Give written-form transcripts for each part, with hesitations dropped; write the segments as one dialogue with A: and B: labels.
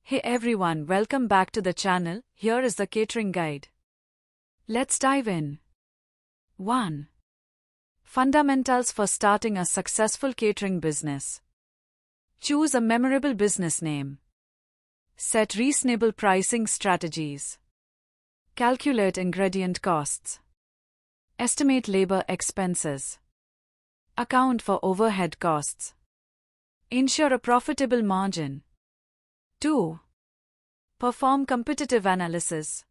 A: Hey everyone, welcome back to the channel. Here is the catering guide. Let's dive in. 1. Fundamentals for starting a successful catering business. Choose a memorable business name. Set reasonable pricing strategies. Calculate ingredient costs. Estimate labor expenses. Account for overhead costs. Ensure a profitable margin. 2. Perform competitive analysis.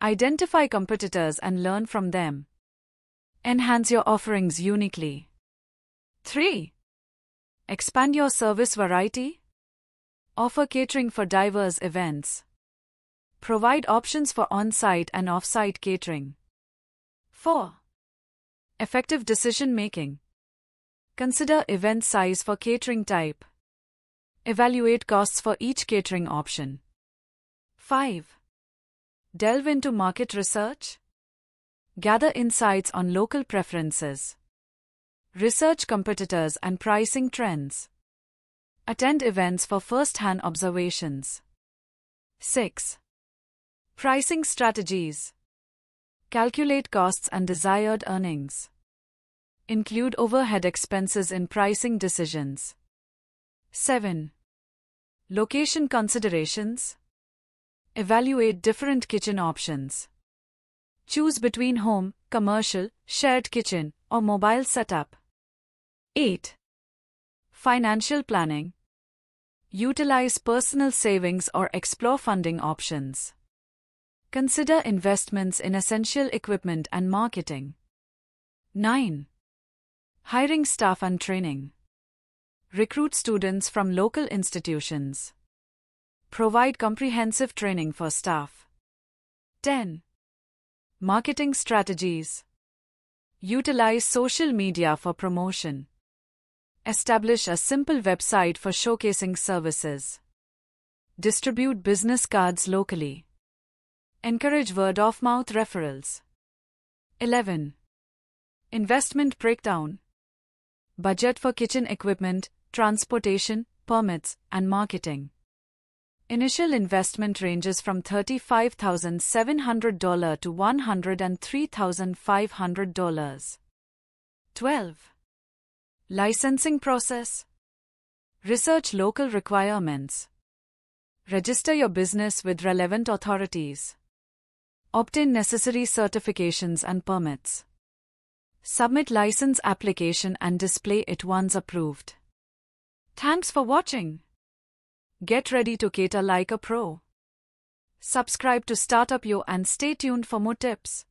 A: Identify competitors and learn from them. Enhance your offerings uniquely. 3. Expand your service variety. Offer catering for diverse events. Provide options for on-site and off-site catering. 4. Effective decision making. Consider event size for catering type. Evaluate costs for each catering option. 5. Delve into market research. Gather insights on local preferences. Research competitors and pricing trends. Attend events for first-hand observations. 6. Pricing strategies. Calculate costs and desired earnings. Include overhead expenses in pricing decisions. 7. Location considerations. Evaluate different kitchen options. Choose between home, commercial, shared kitchen, or mobile setup. 8. Financial planning. Utilize personal savings or explore funding options. Consider investments in essential equipment and marketing. 9. Hiring staff and training. Recruit students from local institutions. Provide comprehensive training for staff. 10. Marketing strategies. Utilize social media for promotion. Establish a simple website for showcasing services. Distribute business cards locally. Encourage word-of-mouth referrals. 11. Investment breakdown. Budget for kitchen equipment, transportation, permits, and marketing. Initial investment ranges from $35,700 to $103,500. 12. Licensing process. Research local requirements. Register your business with relevant authorities. Obtain necessary certifications and permits. Submit license application and display it once approved. Thanks for watching. Get ready to cater like a pro. Subscribe to StartupYo and stay tuned for more tips.